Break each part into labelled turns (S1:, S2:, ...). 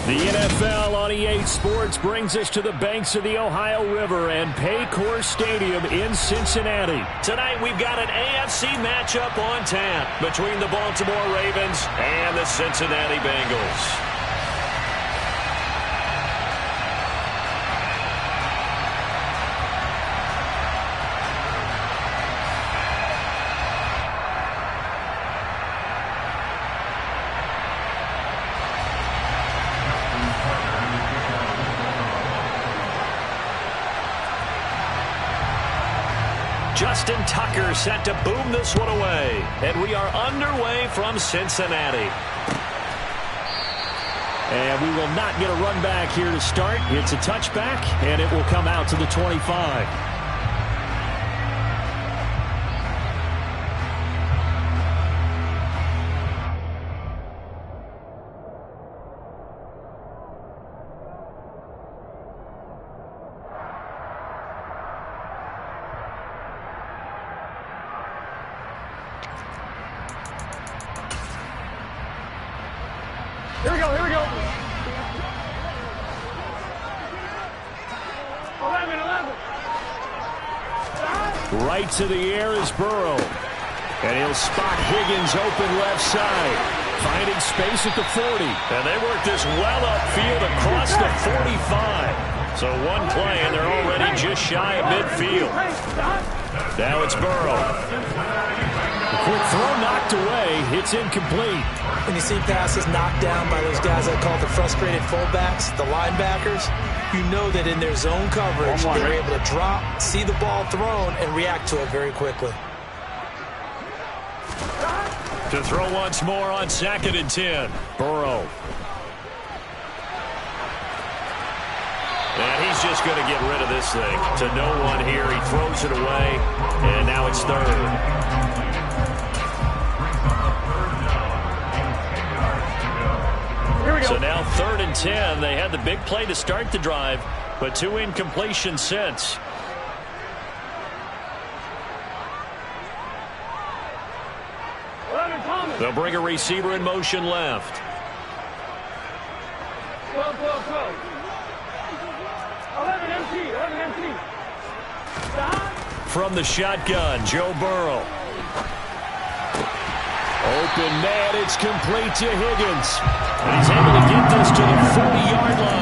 S1: The NFL on EA Sports brings us to the banks of the Ohio River and Paycor Stadium in Cincinnati.
S2: Tonight we've got an AFC matchup on tap between the Baltimore Ravens and the Cincinnati Bengals. Justin Tucker set to boom this one away. And we are underway from Cincinnati.
S1: And we will not get a run back here to start. It's a touchback, and it will come out to the 25.
S3: Here we go, here we go. 11.
S1: Right to the air is Burrow. And he'll spot Higgins open left side. Finding space at the 40.
S2: And they work this well upfield across the 45. So one play, and they're already just shy of midfield. Now it's Burrow.
S1: The quick throw knocked away. It's incomplete.
S4: When you see passes knocked down by those guys I call the frustrated fullbacks, the linebackers, you know that in their zone coverage, they're able to drop, see the ball thrown, and react to it very quickly.
S2: To throw once more on 2nd and 10.
S1: Burrow.
S2: And he's just going to get rid of this thing. To no one here. He throws it away, and now it's 3rd. So now 3rd and 10. They had the big play to start the drive, but 2 incompletions since. They'll bring a receiver in motion left.
S3: 12. 11 empty.
S2: From the shotgun, Joe Burrow.
S1: Open man, it's complete to Higgins. And he's able to get this to the 40-yard line.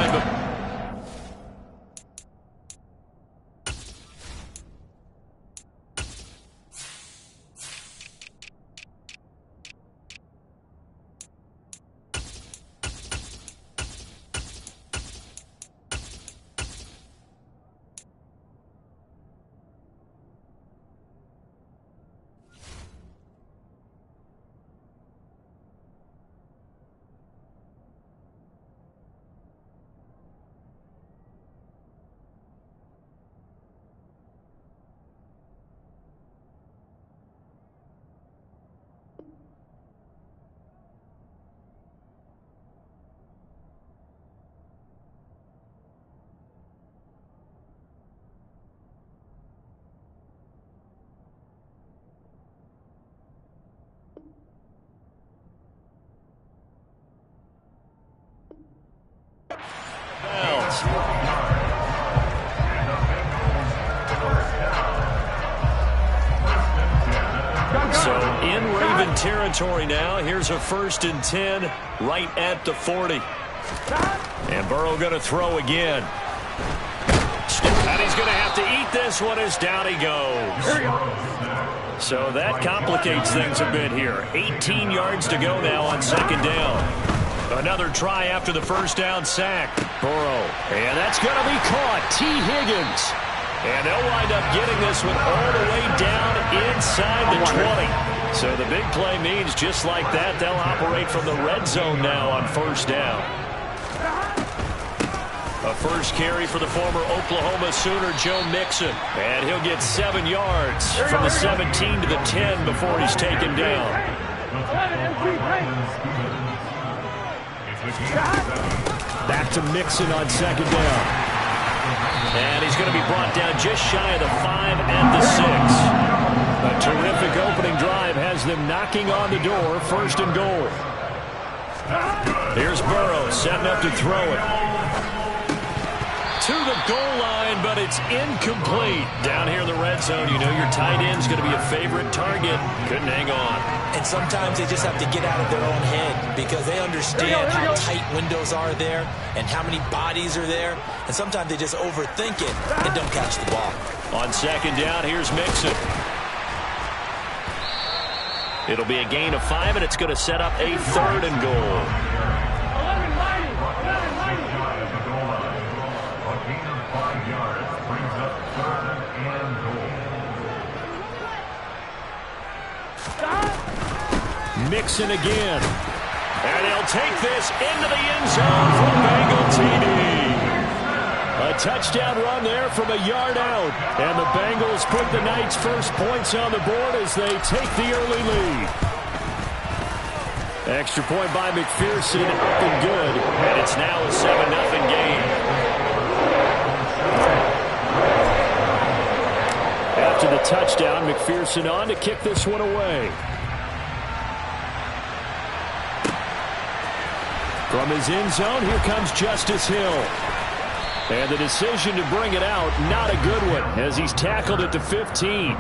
S2: So in Raven territory now. Here's a 1st and 10 right at the 40. And Burrow going to throw again. And he's going to have to eat this one as down he goes. So that complicates things a bit here. 18 yards to go now on 2nd down. Another try after the 1st down sack.
S1: Burrow. And that's going to be caught. T. Higgins.
S2: And they'll wind up getting this one all the way down inside the 20. So the big play means just like that, they'll operate from the red zone now on 1st down. A first carry for the former Oklahoma Sooner, Joe Mixon. And he'll get 7 yards from the 17 to the 10 before he's taken down.
S1: Back to Mixon on 2nd down.
S2: And he's going to be brought down just shy of the 5 and the 6. A terrific opening drive has them knocking on the door, 1st and goal. Here's Burrow setting up to throw it. To the goal line, but it's incomplete. Down here in the red zone, you know your tight end's going to be a favorite target. Couldn't hang on.
S4: And sometimes they just have to get out of their own head because they understand how tight windows are there and how many bodies are there. And sometimes they just overthink it and don't catch the ball.
S2: On second down, here's Mixon. It'll be a gain of 5, and it's going to set up a 3rd and goal.
S1: Mixon again. And he'll take this into the end zone for Bengal TD. A touchdown run there from a yard out. And the Bengals put the Knights' first points on the board as they take the early lead. Extra point by McPherson, up and good.
S2: And it's now a 7-0 game.
S1: After the touchdown, McPherson on to kick this one away. From his end zone, here comes Justice Hill. And the decision to bring it out, not a good one, as he's tackled at the 15.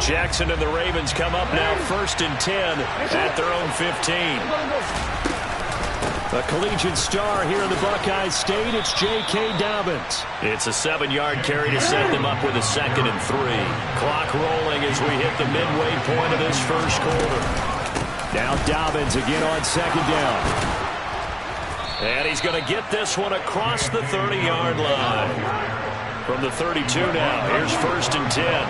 S2: Jackson and the Ravens come up now 1st and 10 at their own 15.
S1: A collegiate star here in the Buckeye State, it's J.K. Dobbins.
S2: It's a 7-yard carry to set them up with a 2nd and 3. Clock rolling as we hit the midway point of this first quarter.
S1: Now Dobbins again on 2nd down.
S2: And he's going to get this one across the 30-yard line. From the 32 now, here's 1st and 10.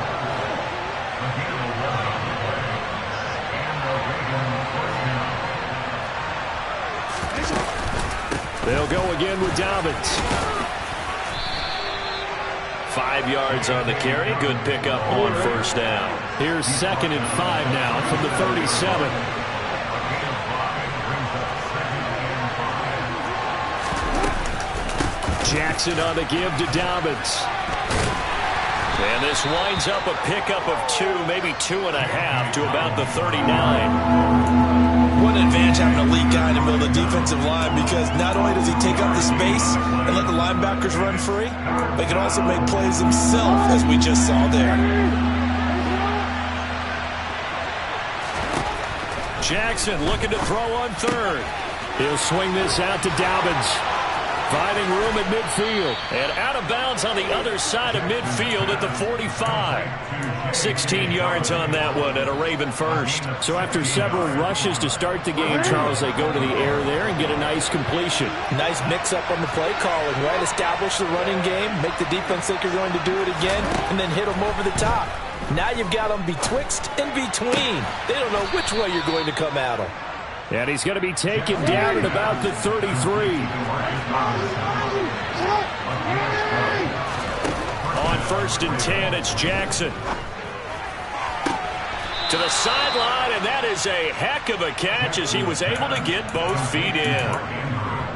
S1: They'll go again with Dobbins.
S2: 5 yards on the carry. Good pickup on 1st down.
S1: Here's 2nd and 5 now from the 37. Jackson on the give to Dobbins.
S2: And this winds up a pickup of 2, maybe 2.5 to about the 39.
S4: What an advantage having a elite guy in the middle of the defensive line, because not only does he take up the space and let the linebackers run free, but he can also make plays himself, as we just saw there.
S1: Jackson looking to throw on 3rd. He'll swing this out to Dobbins. Finding room at midfield.
S2: And out of bounds on the other side of midfield at the 45. 16 yards on that one and a Raven first.
S1: So after several rushes to start the game, Charles, they go to the air there and get a nice completion.
S4: Nice mix-up on the play calling, right? Establish the running game, make the defense think you're going to do it again, and then hit them over the top. Now you've got them betwixt and between. They don't know which way you're going to come at them.
S1: And he's going to be taken down at about the 33.
S2: On 1st and 10, it's Jackson. To the sideline, and that is a heck of a catch as he was able to get both feet in.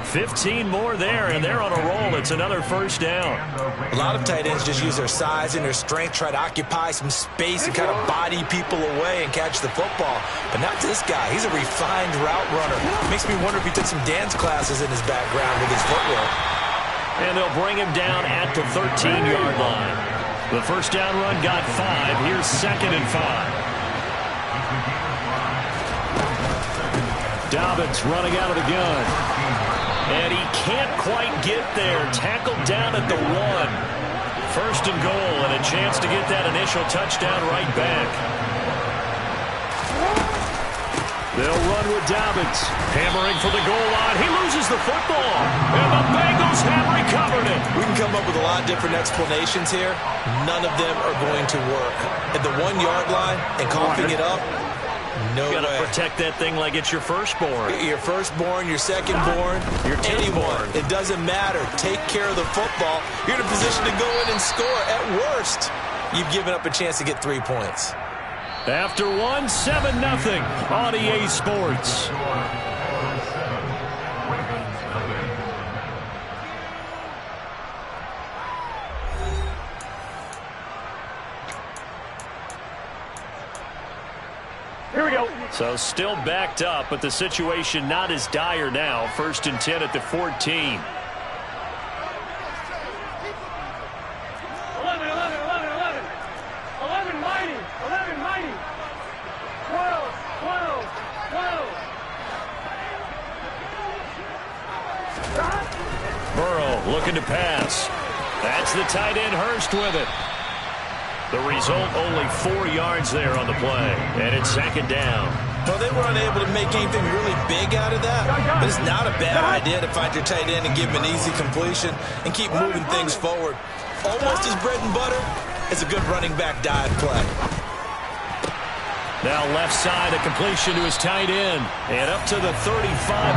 S2: 15 more there, and they're on a roll. It's another 1st down.
S4: A lot of tight ends just use their size and their strength, try to occupy some space and kind of body people away and catch the football. But not this guy. He's a refined route runner. Makes me wonder if he took some dance classes in his background with his footwork.
S2: And they'll bring him down at the 13-yard line. The 1st down run got 5. Here's 2nd and 5.
S1: Dobbins running out of the gun.
S2: And he can't quite get there. Tackled down at the 1. 1st and goal, and a chance to get that initial touchdown right back.
S1: They'll run with Dobbins.
S2: Hammering for the goal line. He loses the football. And the Bengals have recovered it.
S4: We can come up with a lot of different explanations here. None of them are going to work. At the 1-yard line and coughing it up, no way.
S2: You gotta protect that thing like it's your firstborn.
S4: Your firstborn, your secondborn, anyone. It doesn't matter. Take care of the football. You're in a position to go in and score. At worst, you've given up a chance to get 3 points.
S1: After one, 7-0 on EA Sports.
S3: Here we go.
S2: So still backed up, but the situation not as dire now. 1st and 10 at the 14.
S3: 11, 11, 11, 11. 11 mighty. 11 mighty. 12, 12, 12.
S2: Burrow looking to pass. That's the tight end Hurst with it. The result, only 4 yards there on the play. And it's 2nd down.
S4: Well, they were unable to make anything really big out of that. But it's not a bad idea to find your tight end and give him an easy completion and keep moving things forward. Almost his bread and butter is a good running back dive play.
S2: Now left side, a completion to his tight end. And up to the 35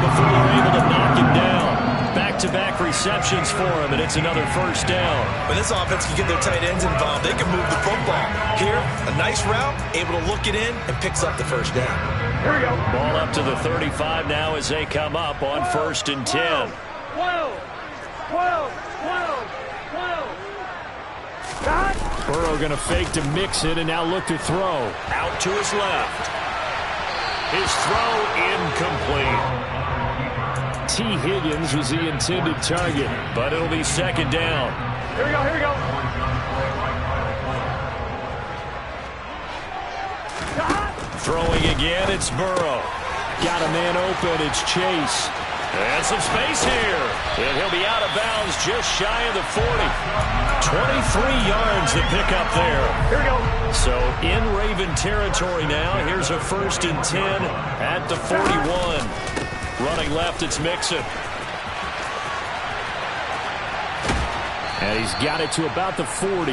S2: before they're able to knock him down. Back-to-back receptions for him, and it's another 1st down.
S4: When this offense can get their tight ends involved, they can move the football. Here, a nice route, able to look it in, and picks up the 1st down.
S3: Here we go.
S2: Ball up to the 35 now as they come up on 1st and 10.
S3: 12, 12, 12, 12.
S1: Burrow going to fake to mix it and now look to throw.
S2: Out to his left. His throw incomplete.
S1: T. Higgins was the intended target.
S2: But it'll be 2nd down.
S3: Here we go, here we go.
S2: Throwing again, it's Burrow.
S1: Got a man open, it's Chase.
S2: And some space here. And he'll be out of bounds just shy of the 40. 23 yards to pick up there.
S3: Here we go.
S2: So in Raven territory now. Here's a 1st and 10 at the 41. Running left, it's Mixon.
S1: And he's got it to about the 40.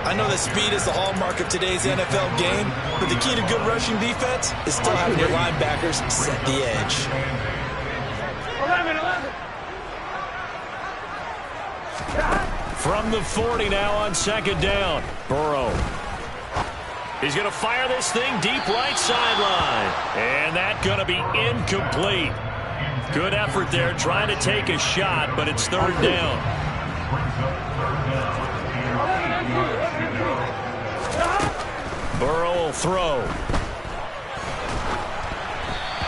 S4: I know that speed is the hallmark of today's NFL game, but the key to good rushing defense is still having your linebackers set the edge.
S3: 11, 11.
S2: From the 40 now on 2nd down. Burrow. He's going to fire this thing deep right sideline. And that's going to be incomplete. Good effort there trying to take a shot, but it's 3rd down. Burrow will throw.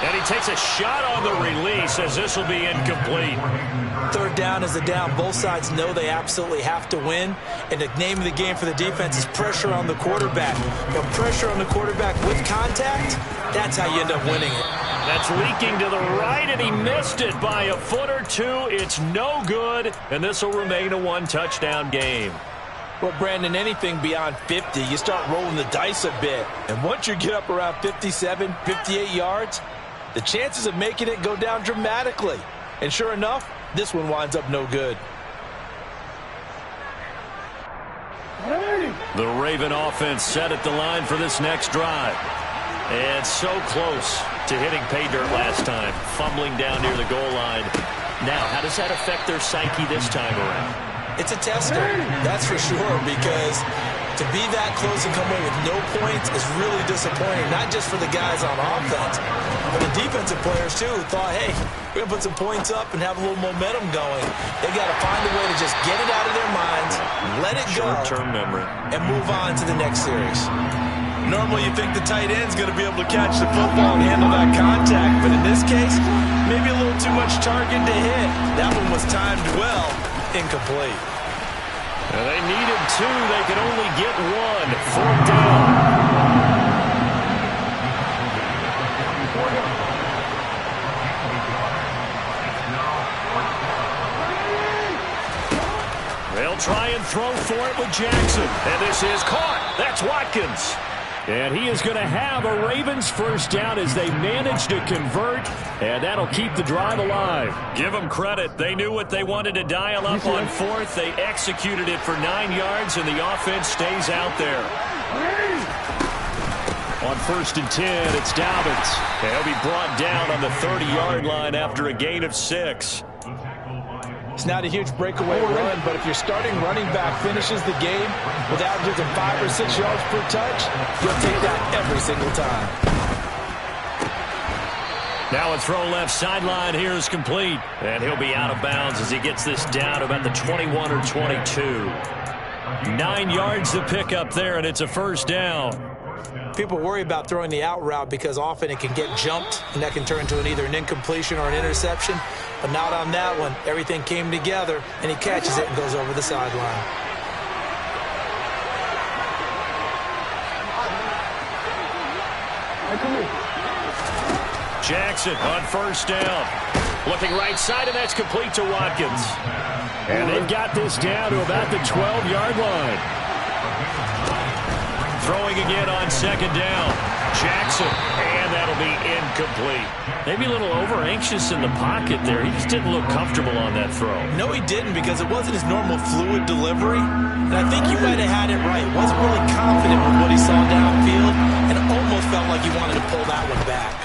S2: And he takes a shot on the release as this will be incomplete.
S4: 3rd down is a down. Both sides know they absolutely have to win. And the name of the game for the defense is pressure on the quarterback. But pressure on the quarterback with contact, that's how you end up winning it.
S2: That's leaking to the right, and he missed it by a foot or two. It's no good, and this will remain a 1-touchdown game.
S4: Well, Brandon, anything beyond 50, you start rolling the dice a bit. And once you get up around 57, 58 yards, the chances of making it go down dramatically. And sure enough, this one winds up no good.
S2: The Raven offense set at the line for this next drive. And so close to hitting pay dirt last time, fumbling down near the goal line. Now, how does that affect their psyche this time around?
S4: It's a tester, that's for sure, because to be that close and come away with no points is really disappointing, not just for the guys on offense, but the defensive players, too, who thought, hey, we're going to put some points up and have a little momentum going. They've got to find a way to just get it out of their minds, let it go,
S2: short-term memory,
S4: and move on to the next series. Normally, you think the tight end's going to be able to catch the football and handle that contact, but in this case, maybe a little too much target to hit. That one was timed well, incomplete.
S2: And they needed 2. They could only get 1. 4th down. They'll try and throw for it with Jackson. And this is caught. That's Watkins.
S1: And he is going to have a Ravens 1st down as they manage to convert, and that'll keep the drive alive.
S2: Give them credit. They knew what they wanted to dial up on 4th. They executed it for 9 yards, and the offense stays out there. On 1st and 10, it's Dobbins. And he'll be brought down on the 30-yard line after a gain of 6.
S4: It's not a huge breakaway run, but if your starting running back finishes the game with averages of 5 or 6 yards per touch, you'll take that every single time.
S2: Now a throw left sideline here is complete. And he'll be out of bounds as he gets this down to about the 21 or 22. 9 yards to pick up there, and it's a first down.
S4: People worry about throwing the out route because often it can get jumped, and that can turn into either an incompletion or an interception. But not on that one. Everything came together, and he catches it and goes over the sideline.
S2: Jackson on first down. Looking right side, and that's complete to Watkins.
S1: And they've got this down to about the 12-yard line.
S2: Throwing again on second down. Jackson, and that'll be incomplete. Maybe a little over-anxious in the pocket there. He just didn't look comfortable on that throw.
S4: No, he didn't, because it wasn't his normal fluid delivery. And I think he might have had it right. Wasn't really confident with what he saw downfield, and almost felt like he wanted to pull that one back.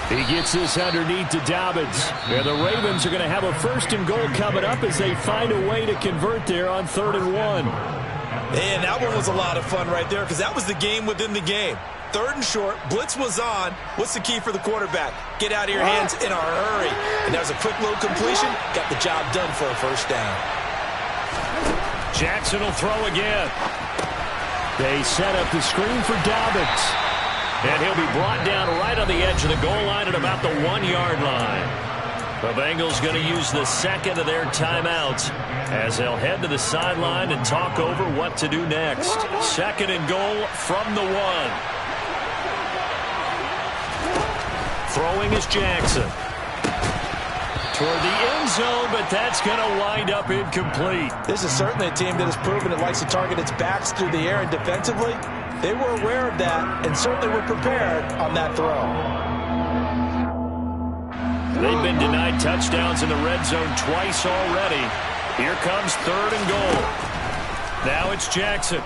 S1: He gets this underneath to Dobbins. And the Ravens are going to have a first and goal coming up as they find a way to convert there on 3rd and 1.
S4: And that one was a lot of fun right there because that was the game within the game. 3rd and short, blitz was on. What's the key for the quarterback? Get out of your hands in a hurry. And there's a quick little completion. Got the job done for a first down.
S2: Jackson will throw again.
S1: They set up the screen for Dobbins.
S2: And he'll be brought down right on the edge of the goal line at about the 1-yard line. The Bengals going to use the second of their timeouts as they'll head to the sideline and talk over what to do next. 2nd and goal from the 1. Throwing is Jackson. Toward the end zone, but that's going to wind up incomplete.
S4: This is certainly a team that has proven it likes to target its backs through the air and defensively. They were aware of that and certainly were prepared on that throw.
S2: They've been denied touchdowns in the red zone twice already. Here comes 3rd and goal. Now it's Jackson.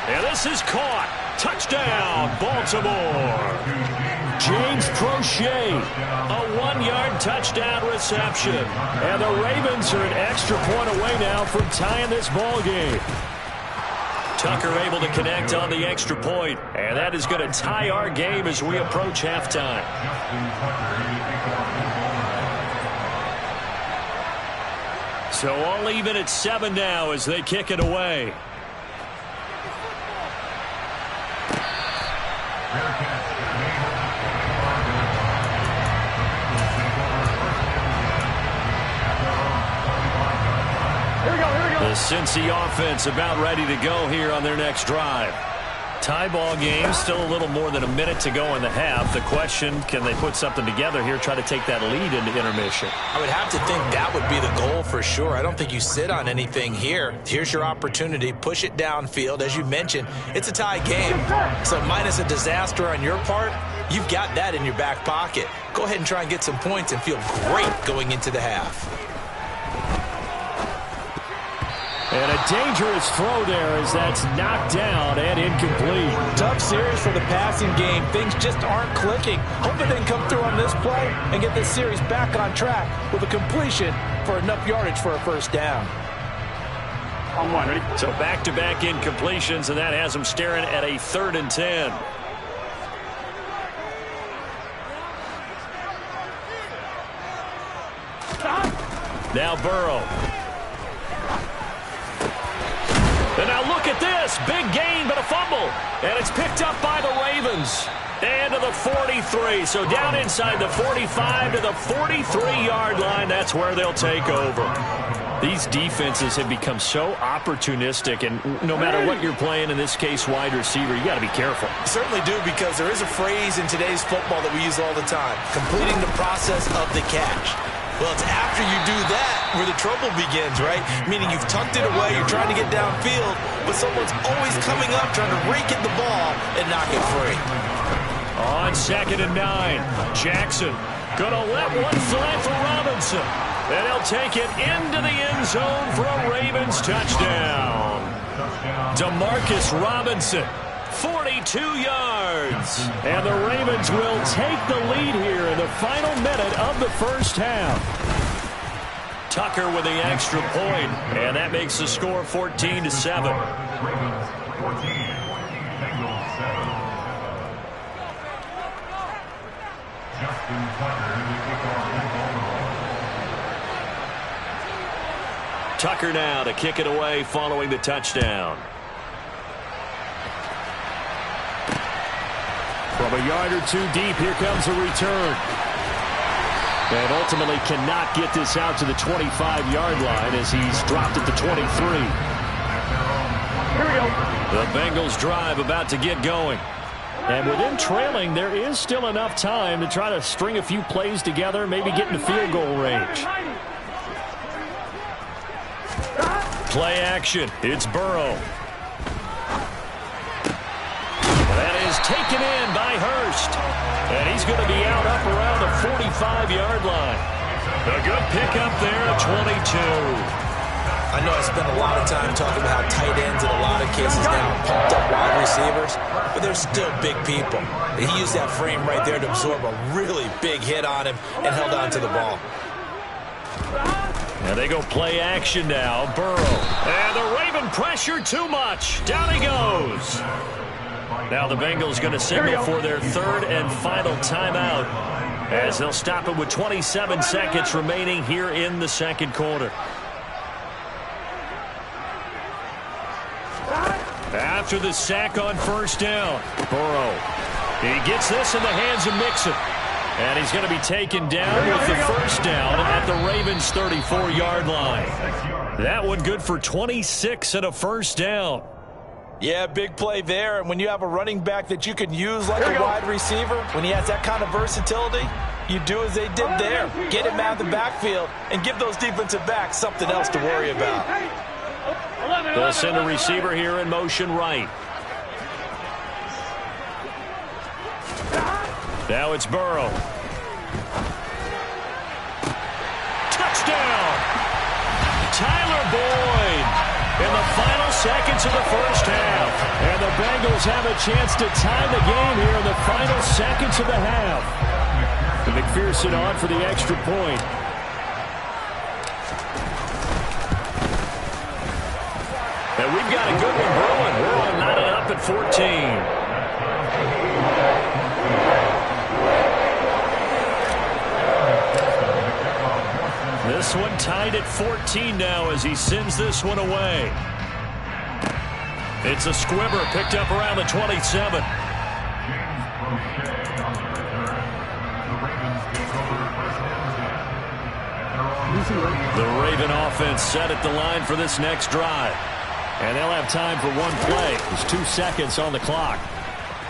S2: And this is caught. Touchdown, Baltimore.
S1: James Crochet.
S2: A 1-yard touchdown reception.
S1: And the Ravens are an extra point away now from tying this ball game.
S2: Tucker able to connect on the extra point, and that is going to tie our game as we approach halftime. So all even at 7 now as they kick it away. The Cincy offense about ready to go here on their next drive. Tie ball game, still a little more than a minute to go in the half. The question, can they put something together here, try to take that lead into intermission?
S4: I would have to think that would be the goal for sure. I don't think you sit on anything here. Here's your opportunity. Push it downfield. As you mentioned, it's a tie game. So minus a disaster on your part, you've got that in your back pocket. Go ahead and try and get some points and feel great going into the half.
S1: And a dangerous throw there as that's knocked down and incomplete.
S4: Tough series for the passing game. Things just aren't clicking. Hoping they can come through on this play and get this series back on track with a completion for enough yardage for a first down.
S3: On 1, ready?
S2: So back-to-back incompletions, and that has them staring at a 3rd and 10. Now Burrow. And now look at this. Big gain, but a fumble. And it's picked up by the Ravens. And to the 43. So down inside the 45 to the 43-yard line. That's where they'll take over. These defenses have become so opportunistic, and no matter what you're playing, in this case wide receiver, you got to be careful.
S4: You certainly do, because there is a phrase in today's football that we use all the time, completing the process of the catch. Well, it's after you do that where the trouble begins, right? Meaning you've tucked it away, you're trying to get downfield, but someone's always coming up trying to rake at the ball and knock it free.
S2: On 2nd and 9, Jackson gonna let one fly for Robinson. And he'll take it into the end zone for a Ravens touchdown. Demarcus Robinson, 42 yards.
S1: And the Ravens will take the lead here in the final minute of the first half.
S2: Tucker with the extra point, and that makes the score 14-7.
S5: Ravens 14, Bengals 7. Justin Tucker to kick off the ball.
S2: Tucker now to kick it away following the touchdown.
S1: From a yard or two deep, here comes a return. And ultimately cannot get this out to the 25-yard line as he's dropped at the 23.
S3: Here we go.
S2: The Bengals drive about to get going.
S1: And with them trailing, there is still enough time to try to string a few plays together, maybe get into field goal range.
S2: Play action. It's Burrow. That is taken in by Hurst. And he's going to be out up around the 45-yard line. A good pickup there at 22.
S4: I know I spend a lot of time talking about how tight ends in a lot of cases now are pumped up wide receivers, but they're still big people. He used that frame right there to absorb a really big hit on him and held on to the ball.
S2: And they go play action now. Burrow. And the Raven pressure too much. Down he goes. Now the Bengals going to signal for their third and final timeout as they'll stop it with 27 seconds remaining here in the second quarter. After the sack on first down, Burrow. He gets this in the hands of Mixon. And he's going to be taken down with the first down at the Ravens' 34-yard line. That one good for 26 and a first down.
S4: Yeah, big play there. And when you have a running back that you can use like a wide receiver, when he has that kind of versatility, you do as they did there. Get him out of the backfield and give those defensive backs something else to worry about.
S2: They'll send a receiver here in motion right. Now it's Burrow. Touchdown! Tyler Boyd in the final seconds of the first half.
S1: And the Bengals have a chance to tie the game here in the final seconds of the half. And McPherson on for the extra point.
S2: And we've got a good one brewing. We're all knotted up at 14. This one tied at 14 now as he sends this one away. It's a squibber picked up around the 27. The Raven offense set at the line for this next drive.
S1: And they'll have time for one play. There's 2 seconds on the clock.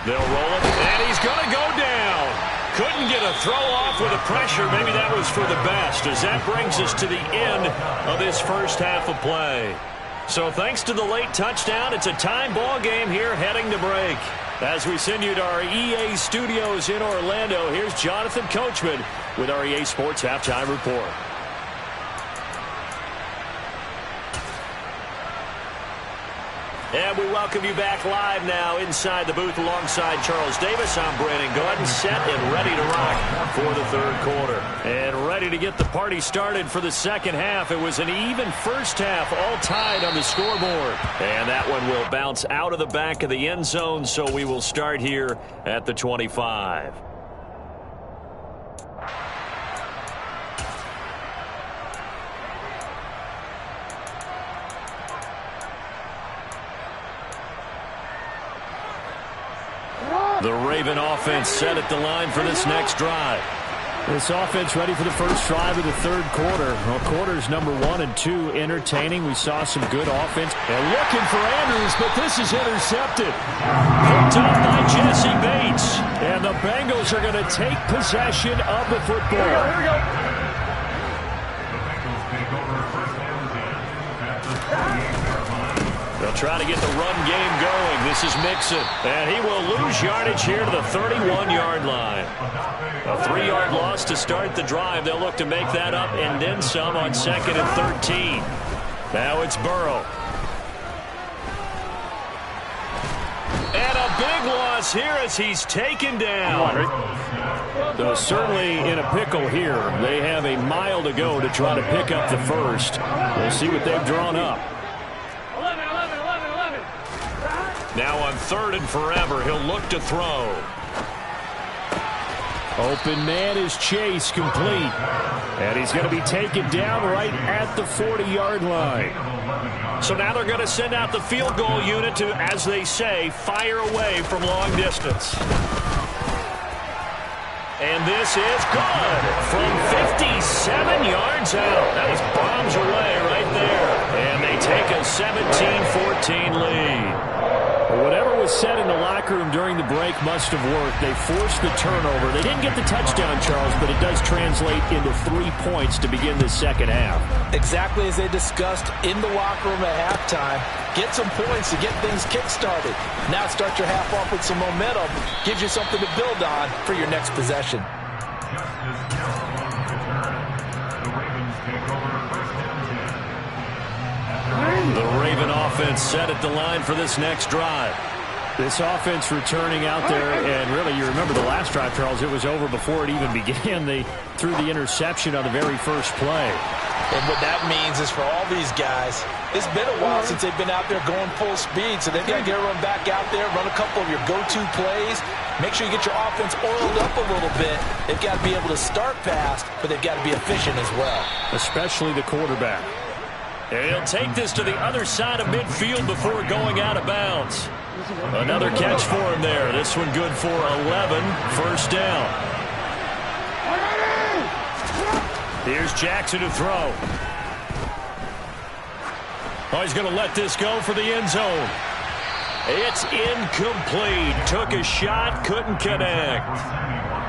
S2: They'll roll it, and he's going to go down. Couldn't get a throw off with the pressure. Maybe that was for the best, as that brings us to the end of this first half of play. So thanks to the late touchdown, it's a time ball game here heading to break. As we send you to our EA studios in Orlando, here's Jonathan Coachman with our EA Sports Halftime Report. And we welcome you back live now inside the booth alongside Charles Davis. I'm Brandon Gordon, set and ready to rock for the third quarter. And ready to get the party started for the second half. It was an even first half, all tied on the scoreboard. And that one will bounce out of the back of the end zone, so we will start here at the 25. The Raven offense set at the line for this next drive.
S1: This offense ready for the first drive of the third quarter. Well, quarters number 1 and 2 entertaining. We saw some good offense. And looking for Andrews, but this is intercepted. Picked up by Jesse Bates. And the Bengals are going to take possession of the football.
S3: Here we go.
S5: The Bengals take over first down at the 28-yard line.
S2: They'll try to get the run game going. This is Mixon. And he will lose yardage here to the 31-yard line. A 3-yard loss to start the drive. They'll look to make that up and then some on 2nd and 13. Now it's Burrow. And a big loss here as he's taken down.
S1: So certainly in a pickle here. They have a mile to go to try to pick up the first. We'll see what they've drawn up.
S2: Now on 3rd and forever, he'll look to throw.
S1: Open man is Chase, complete. And he's going to be taken down right at the 40-yard line.
S2: So now they're going to send out the field goal unit to, as they say, fire away from long distance. And this is good from 57 yards out. That was bombs away right there. And they take a 17-14 lead.
S1: Whatever was said in the locker room during the break must have worked. They forced the turnover. They didn't get the touchdown, Charles, but it does translate into 3 points to begin the second half.
S4: Exactly as they discussed in the locker room at halftime. Get some points to get things kick-started. Now start your half off with some momentum. Gives you something to build on for your next possession.
S2: The Raven offense set at the line for this next drive.
S1: This offense returning out there, and really, you remember the last drive, Charles, it was over before it even began. They threw the interception on the very first play.
S4: And what that means is for all these guys, it's been a while since they've been out there going full speed, so they've got to get everyone back out there, run a couple of your go-to plays, make sure you get your offense oiled up a little bit. They've got to be able to start fast, but they've got to be efficient as well.
S1: Especially the quarterback.
S2: And he'll take this to the other side of midfield before going out of bounds. Another catch for him there. This one good for 11. First down. Here's Jackson to throw. Oh, he's going to let this go for the end zone. It's incomplete. Took a shot, couldn't connect.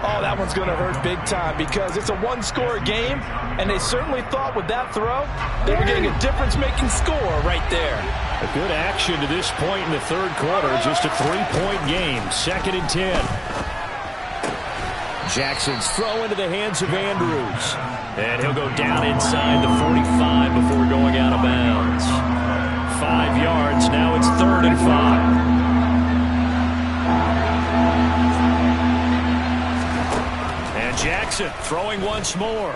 S4: Oh, that one's going to hurt big time because it's a one-score game, and they certainly thought with that throw they were getting a difference-making score right there.
S1: A good action to this point in the third quarter. Just a 3-point game. 2nd and 10. Jackson's throw into the hands of Andrews.
S2: And he'll go down inside the 45 before going out of bounds. 5 yards. Now it's 3rd and 5. Jackson throwing once more.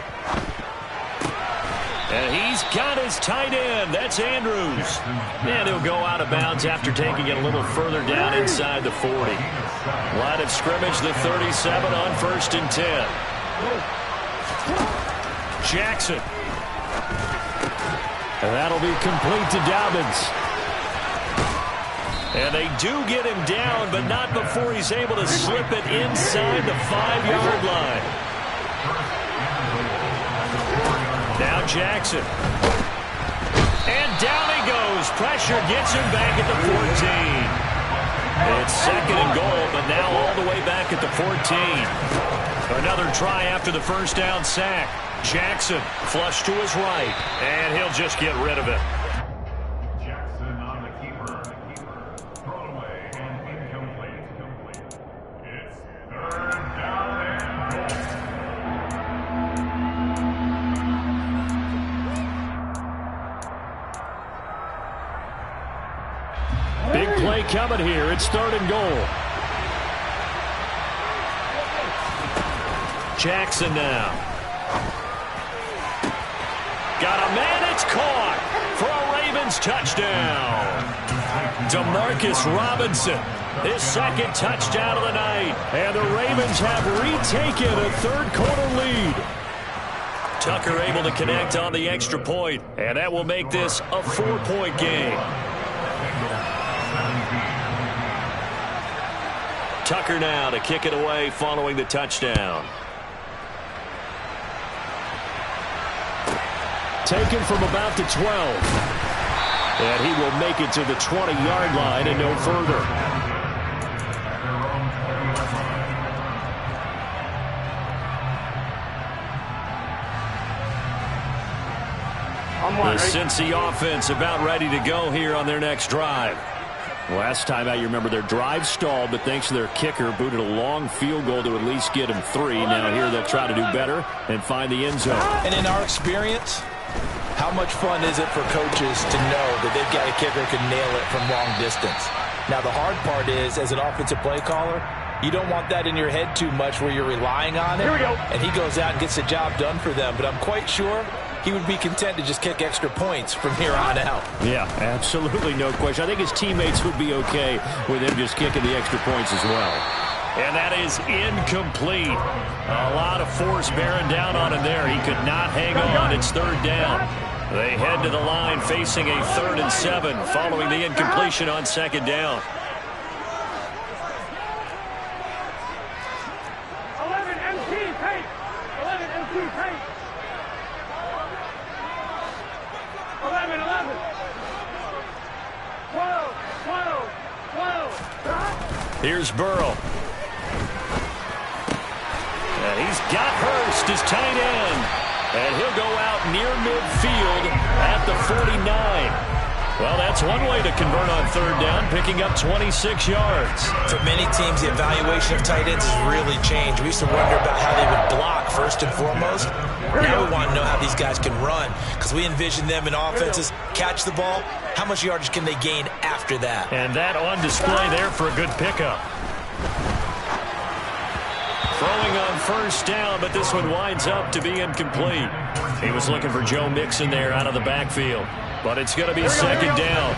S2: And he's got his tight end. That's Andrews. And he'll go out of bounds after taking it a little further down inside the 40. Line of scrimmage, the 37 on 1st and 10. Jackson.
S1: And that'll be complete to Dobbins.
S2: And they do get him down, but not before he's able to slip it inside the 5-yard line. Now Jackson. And down he goes. Pressure gets him back at the 14. It's 2nd and goal, but now all the way back at the 14. Another try after the first down sack. Jackson flush to his right, and he'll just get rid of it.
S1: Big play coming here. It's 3rd and goal.
S2: Jackson now. Got a man. It's caught for a Ravens touchdown. Demarcus Robinson, his 2nd touchdown of the night.
S1: And the Ravens have retaken a third-quarter lead.
S2: Tucker able to connect on the extra point, and that will make this a 4-point game. Tucker now to kick it away following the touchdown.
S1: Taken from about the 12. And he will make it to the 20-yard line and no further.
S2: The Cincy offense about ready to go here on their next drive.
S1: Last time out, you remember their drive stalled, but thanks to their kicker, booted a long field goal to at least get them 3. Now here they'll try to do better and find the end zone.
S4: And in our experience, how much fun is it for coaches to know that they've got a kicker who can nail it from long distance? Now, the hard part is, as an offensive play caller, you don't want that in your head too much where you're relying on it.
S3: Here we go.
S4: And he goes out and gets the job done for them. But I'm quite sure he would be content to just kick extra points from here on out.
S1: Yeah, absolutely no question. I think his teammates would be okay with him just kicking the extra points as well.
S2: And that is incomplete. A lot of force bearing down on him there. He could not hang on. It's third down. They head to the line facing a 3rd and 7 following the incompletion on 2nd down.
S3: 11 MT tape. 11 MT tape. 11, 11. 12, 12, 12.
S2: Here's Burrow. And he's got Hurst as tight end. And he'll go out near midfield at the 49. Well, that's one way to convert on 3rd down, picking up 26 yards.
S4: For many teams, the evaluation of tight ends has really changed. We used to wonder about how they would block first and foremost. Now we want to know how these guys can run, because we envision them in offenses catch the ball. How much yardage can they gain after that?
S2: And that on display there for a good pickup. Throwing on 1st down, but this one winds up to be incomplete. He was looking for Joe Mixon there out of the backfield. But it's going to be 2nd down.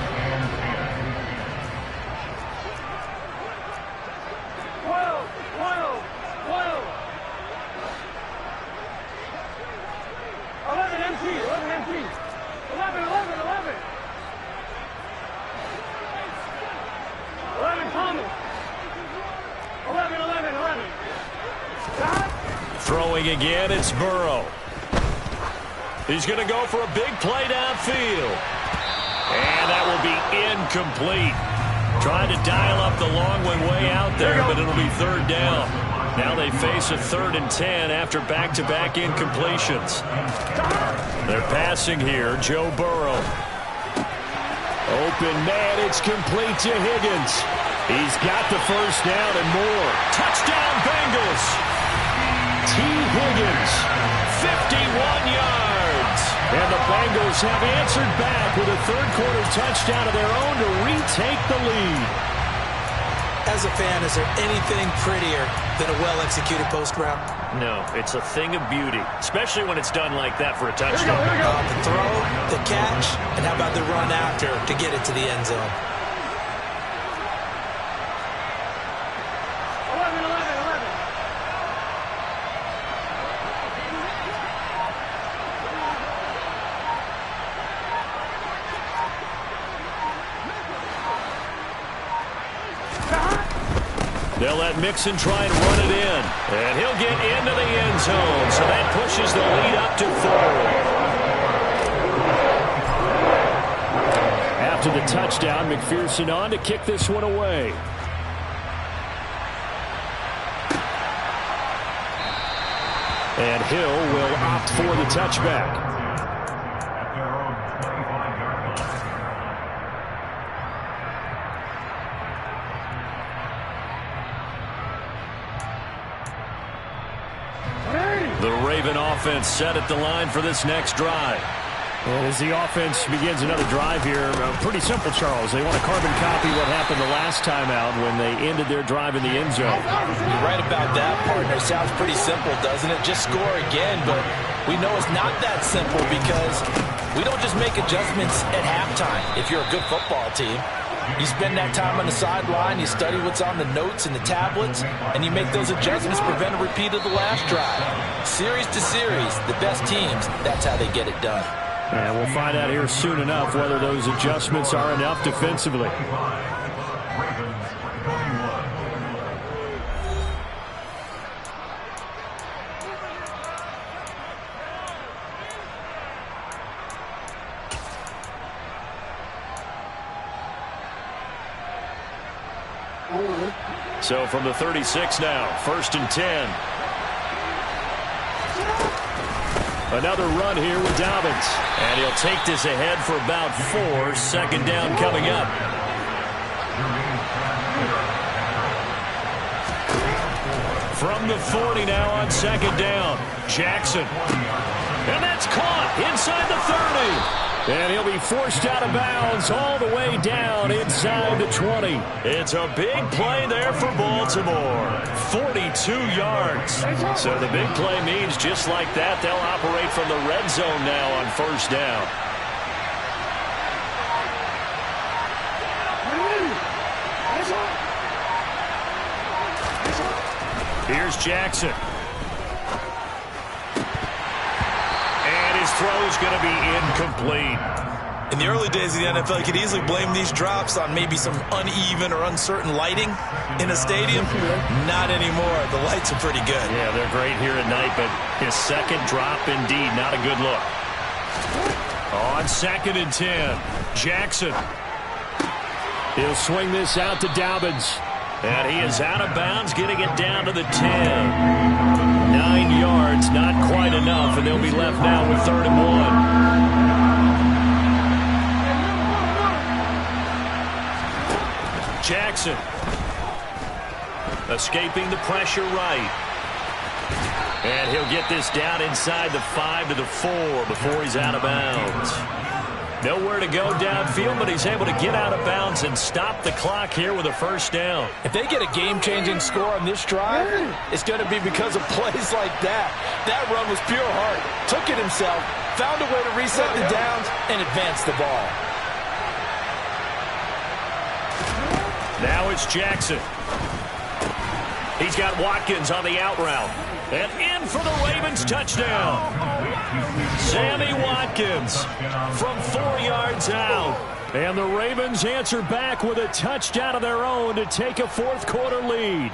S3: 12, 12, 12. 11 MT, 11 MT. 11, 11, 11. 11 Thomas. 11, 11, 11.
S2: Throwing again, it's Burrow. He's going to go for a big play downfield. And that will be incomplete. Trying to dial up the long one way out there, but it'll be 3rd down. Now they face a 3rd and 10 after back-to-back incompletions. They're passing here, Joe Burrow. Open man, it's complete to Higgins. He's got the 1st down and more. Touchdown, Bengals. T. Higgins, 51 yards. And the Bengals have answered back with a 3rd-quarter touchdown of their own to retake the lead.
S4: As a fan, is there anything prettier than a well-executed post route?
S2: No, it's a thing of beauty, especially when it's done like that for a touchdown.
S4: The throw, the catch, and how about the run after to get it to the end zone?
S3: 11, 11, 11.
S2: They'll let Mixon try and run it in. And he'll get into the end zone. So that pushes the lead up to 4.
S1: After the touchdown, McPherson on to kick this one away. And Hill will opt for the touchback.
S2: The Raven offense set at the line for this next drive.
S1: And as the offense begins another drive here, pretty simple, Charles. They want to carbon copy what happened the last time out when they ended their drive in the end zone.
S4: You're right about that, partner. Sounds pretty simple, doesn't it? Just score again, but we know it's not that simple because we don't just make adjustments at halftime if you're a good football team. You spend that time on the sideline, you study what's on the notes and the tablets, and you make those adjustments to prevent a repeat of the last drive. Series to series, the best teams, that's how they get it done.
S1: And we'll find out here soon enough whether those adjustments are enough defensively.
S2: So from the 36 now, 1st and 10. Another run here with Dobbins. And he'll take this ahead for about 4. 2nd down coming up. From the 40 now on 2nd down. Jackson. And that's caught inside the 30.
S1: And he'll be forced out of bounds all the way down inside the 20.
S2: It's a big play there for Baltimore. 42 yards. So the big play means just like that, they'll operate from the red zone now on first down. Here's Jackson. And his throw's going to be incomplete.
S4: In the early days of the NFL, you could easily blame these drops on maybe some uneven or uncertain lighting in a stadium. Not anymore. The lights are pretty good.
S2: Yeah, they're great here at night, but his second drop, indeed, not a good look. On 2nd and 10, Jackson.
S1: He'll swing this out to Dobbins.
S2: And he is out of bounds, getting it down to the 10. 9 yards, not quite enough, and they'll be left now with 3rd and 1. Jackson. Escaping the pressure right. And he'll get this down inside the 5 to the 4 before he's out of bounds. Nowhere to go downfield, but he's able to get out of bounds and stop the clock here with a first down.
S4: If they get a game-changing score on this drive, it's going to be because of plays like that. That run was pure heart. Took it himself, found a way to reset the downs, and advance the ball.
S2: Now it's Jackson. He's got Watkins on the out route. And in for the Ravens touchdown. Sammy Watkins from 4 yards out.
S1: And the Ravens answer back with a touchdown of their own to take a 4th quarter lead.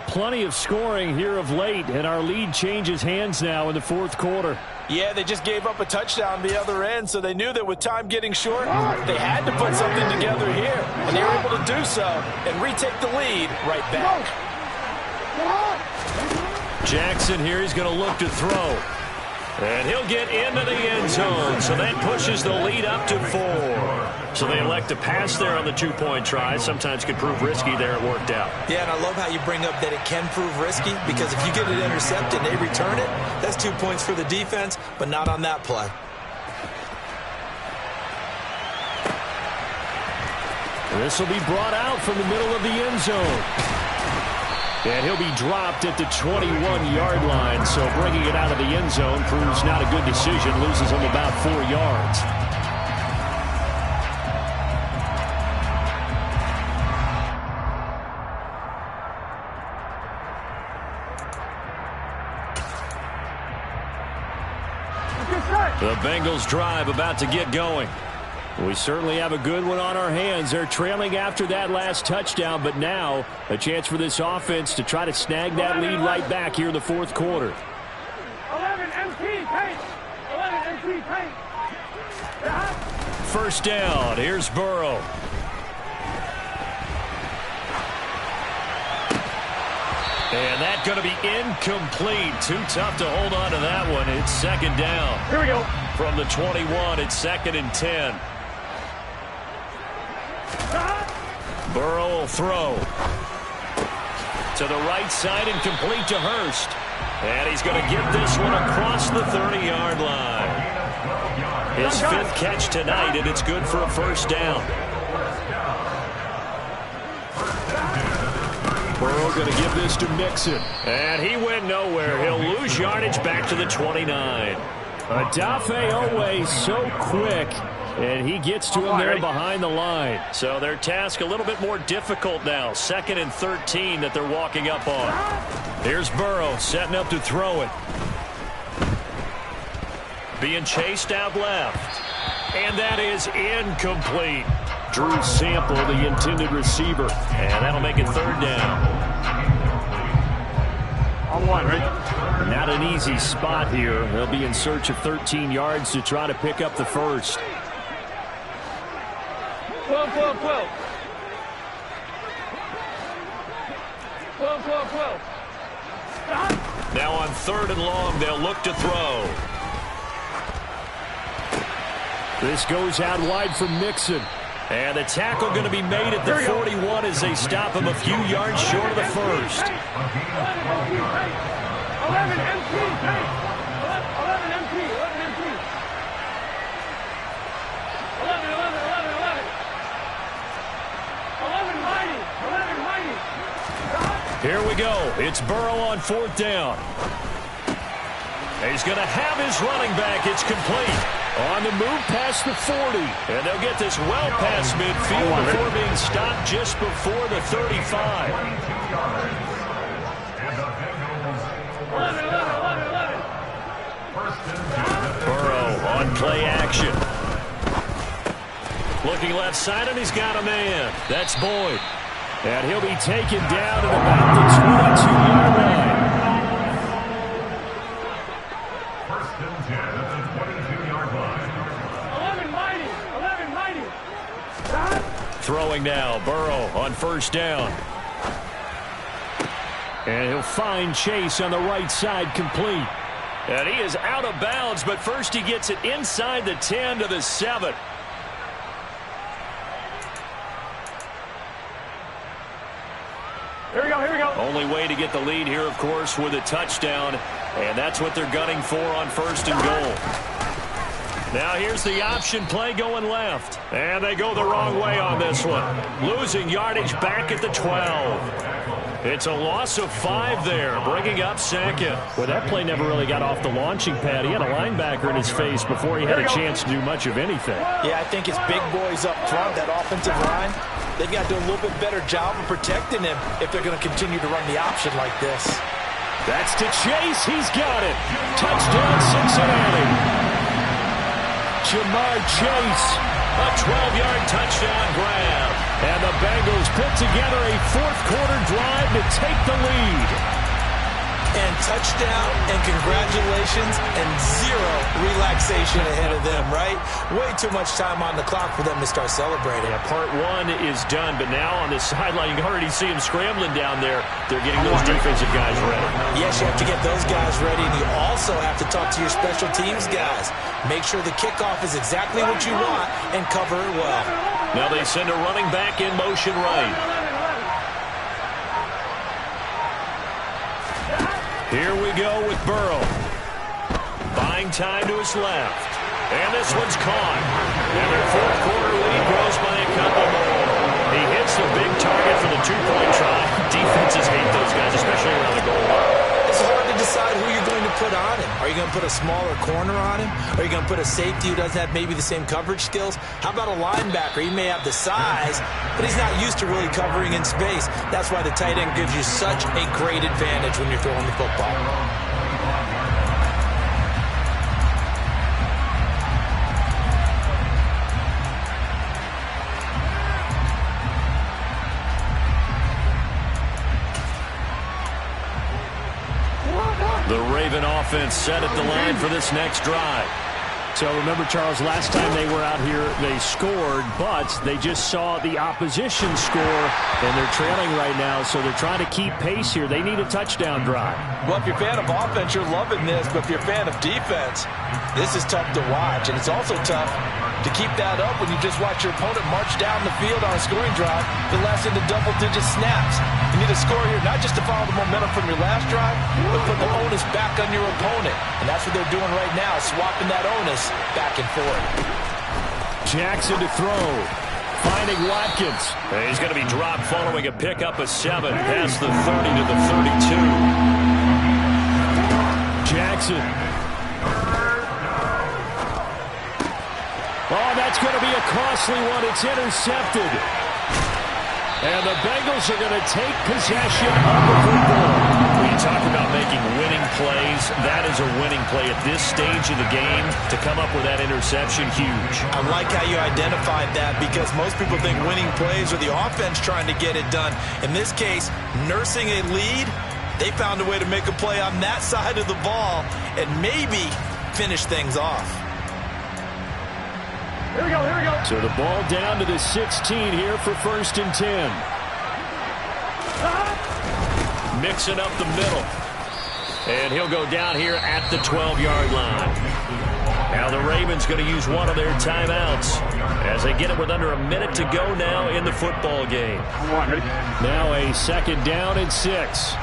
S1: Plenty of scoring here of late, and our lead changes hands now in the 4th quarter.
S4: Yeah, they just gave up a touchdown the other end, so they knew that with time getting short, they had to put something together here. And they were able to do so and retake the lead right back.
S2: Jackson here, he's going to look to throw. And he'll get into the end zone, so that pushes the lead up to 4. So they elect to pass there on the 2-point try. Sometimes could prove risky there. It worked out.
S4: Yeah, and I love how you bring up that it can prove risky, because if you get it intercepted and they return it, that's 2 points for the defense, but not on that play.
S1: This will be brought out from the middle of the end zone. And he'll be dropped at the 21-yard line, so bringing it out of the end zone proves not a good decision. Loses him about 4 yards. The Bengals drive about to get going. We certainly have a good one on our hands. They're trailing after that last touchdown, but now a chance for this offense to try to snag that lead right back here in the 4th quarter.
S3: 11 MT pace. 11 MT pace.
S2: First down. Here's Burrow. And that's going to be incomplete. Too tough to hold on to that one. It's 2nd down.
S3: Here we go.
S2: From the 21, it's 2nd and 10. Burrow will throw. To the right side and complete to Hurst. And he's going to get this one across the 30-yard line. His 5th catch tonight, and it's good for a first down.
S1: Burrow going to give this to Mixon.
S2: And he went nowhere. He'll lose yardage back to the 29.
S1: Odafe Owe so quick, and he gets to him there behind the line.
S2: So their task a little bit more difficult now. 2nd and 13 that they're walking up on. Here's Burrow setting up to throw it. Being chased out left. And that is incomplete.
S1: Drew Sample, the intended receiver.
S2: And that'll make it 3rd down.
S3: On 1, right?
S1: Not an easy spot here. They'll be in search of 13 yards to try to pick up the first.
S3: 12.
S2: Now on 3rd and long, they'll look to throw.
S1: This goes out wide for Mixon.
S2: And the tackle going to be made at the 41 as they stop him a few yards short of the first.
S3: 11 MT pace. 11 MT.
S2: we go. It's Burrow on 4th down. He's going to have his running back. It's complete. On the move past the 40. And they'll get this well past midfield before being stopped just before the 35. Burrow on play action. Looking left side, and he's got a man. That's Boyd. And he'll be taken down at about the 22-yard line.
S5: First and 10 at the 22-yard line.
S3: 11 mighty.
S2: Throwing now, Burrow on 1st down. And he'll find Chase on the right side, complete. And he is out of bounds, but first he gets it inside the 10 to the 7.
S3: Here we go.
S2: Only way to get the lead here, of course, with a touchdown. And that's what they're gunning for on 1st and goal. Now here's the option play going left. And they go the wrong way on this one. Losing yardage back at the 12. It's a loss of 5 there, bringing up 2nd.
S1: Well, that play never really got off the launching pad. He had a linebacker in his face before he had a chance to do much of anything.
S4: Yeah, I think it's big boys up front, that offensive line. They've got to do a little bit better job of protecting him if they're going to continue to run the option like this.
S2: That's to Chase. He's got it. Touchdown, Cincinnati. Jamar Chase, a 12-yard touchdown grab. And the Bengals put together a 4th-quarter drive to take the lead.
S4: And touchdown, and congratulations, and 0 relaxation ahead of them, right? Way too much time on the clock for them to start celebrating.
S2: Yeah, part 1 is done, but now on the sideline, you can already see them scrambling down there. They're getting those defensive guys ready.
S4: Yes, you have to get those guys ready, and you also have to talk to your special teams guys. Make sure the kickoff is exactly what you want and cover it well.
S2: Now they send a running back in motion right. Here we go with Burrow. Buying time to his left. And this one's caught. And their 4th-quarter lead grows by a couple more. He hits the big target for the 2-point try. Defenses hate those guys, especially around the goal line.
S4: It's hard to decide who you're going to put on him. Are you going to put a smaller corner on him? Are you going to put a safety who doesn't have maybe the same coverage skills? How about a linebacker? He may have the size, but he's not used to really covering in space. That's why the tight end gives you such a great advantage when you're throwing the football.
S2: The Raven offense set at the line for this next drive.
S1: So remember, Charles, last time they were out here, they scored, but they just saw the opposition score, and they're trailing right now, so they're trying to keep pace here. They need a touchdown drive.
S4: Well, if you're a fan of offense, you're loving this, but if you're a fan of defense, this is tough to watch, and it's also tough to keep that up when you just watch your opponent march down the field on a scoring drive that lasts into double-digit snaps. You need to score here, not just to follow the momentum from your last drive, but put the onus back on your opponent. And that's what they're doing right now, swapping that onus back and forth.
S2: Jackson to throw. Finding Watkins. He's going to be dropped following a pickup of 7 past the 30 to the 32. Jackson. Oh, that's going to be a costly one. It's intercepted. And the Bengals are going to take possession of the football. When you talk about making winning plays, that is a winning play at this stage of the game. To come up with that interception, huge.
S4: I like how you identified that, because most people think winning plays are the offense trying to get it done. In this case, nursing a lead, they found a way to make a play on that side of the ball and maybe finish things off.
S3: Here we go.
S2: So the ball down to the 16 here for 1st and 10. Mixing up the middle. And he'll go down here at the 12-yard line. Now the Ravens going to use one of their timeouts as they get it with under a minute to go now in the football game.
S1: Now a 2nd down and 6.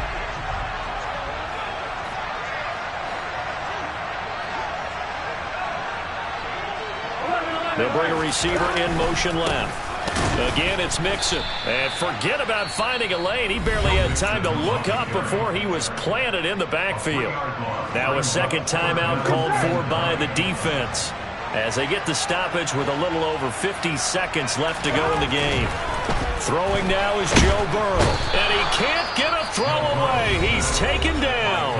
S2: They'll bring a receiver in motion left. Again, it's Mixon. And forget about finding a lane. He barely had time to look up before he was planted in the backfield. Now a second timeout called for by the defense as they get the stoppage with a little over 50 seconds left to go in the game. Throwing now is Joe Burrow. And he can't get a throw away. He's taken down.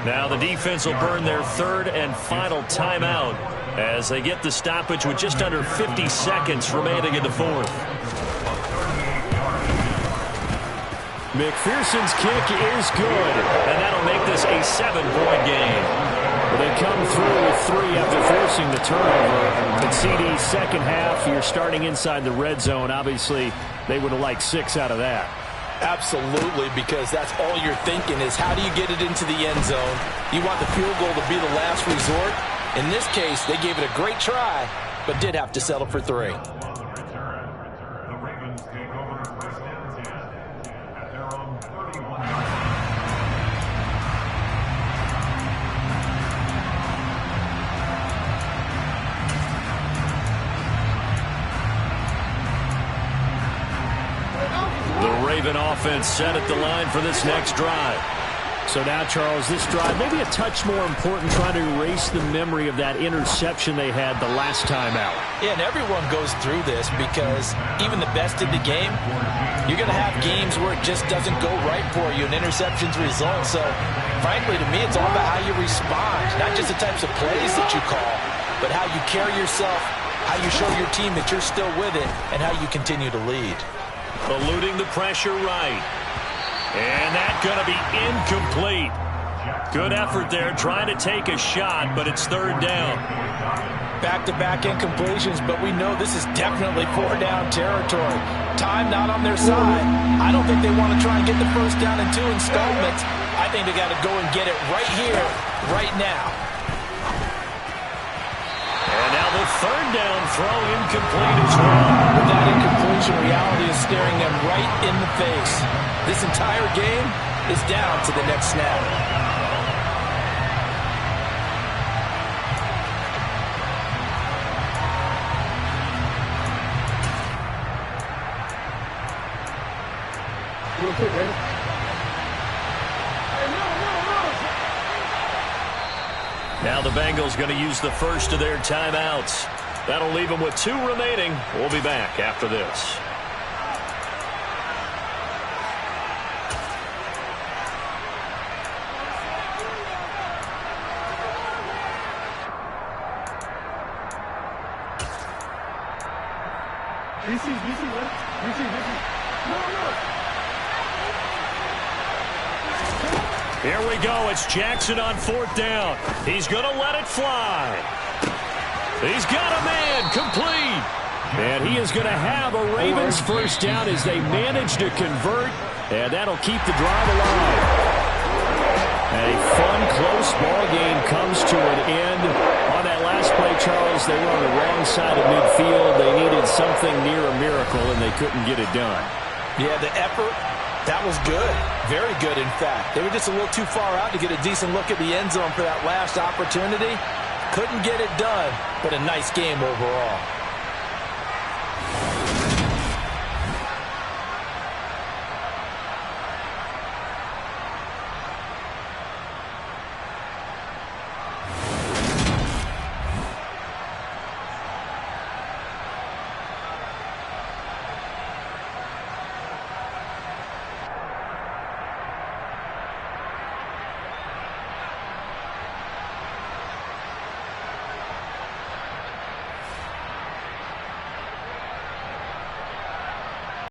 S2: Now the defense will burn their third and final timeout as they get the stoppage with just under 50 seconds remaining in the fourth.
S1: McPherson's kick is good, and that'll make this a 7-point game. Well, they come through with 3 after forcing the turnover. But CD's second half, you're starting inside the red zone. Obviously, they would have liked 6 out of that.
S4: Absolutely, because that's all you're thinking is how do you get it into the end zone? You want the field goal to be the last resort. In this case, they gave it a great try, but did have to settle for 3.
S5: The Ravens take over first and 10 at their own 31.
S2: The Raven offense set at the line for this next drive.
S1: So now, Charles, this drive maybe a touch more important, trying to erase the memory of that interception they had the last time out.
S4: Yeah, and everyone goes through this because even the best in the game, you're going to have games where it just doesn't go right for you, and interceptions result. So, frankly, to me, it's all about how you respond, not just the types of plays that you call, but how you carry yourself, how you show your team that you're still with it, and how you continue to lead.
S2: Eluding the pressure right. And that's going to be incomplete. Good effort there trying to take a shot, but it's third down.
S4: Back-to-back incompletions, but we know this is definitely 4-down territory. Time not on their side. I don't think they want to try and get the first down in 2 installments. I think they got to go and get it right here, right now.
S2: And now the third down throw incomplete as well.
S4: With that incompletion, reality is staring them right in the face. This entire game is down to the next snap.
S2: Now the Bengals going to use the first of their timeouts. That'll leave them with 2 remaining. We'll be back after this. Here we go. It's Jackson on 4th down. He's going to let it fly. He's got a man complete.
S1: And he is going to have a Ravens first down as they manage to convert, and that'll keep the drive alive. A fun, close ball game comes to an end. On that last play, Charles, they were on the wrong side of midfield. They needed something near a miracle, and they couldn't get it done.
S4: Yeah, the effort, that was good. Very good, in fact. They were just a little too far out to get a decent look at the end zone for that last opportunity. Couldn't get it done, but a nice game overall.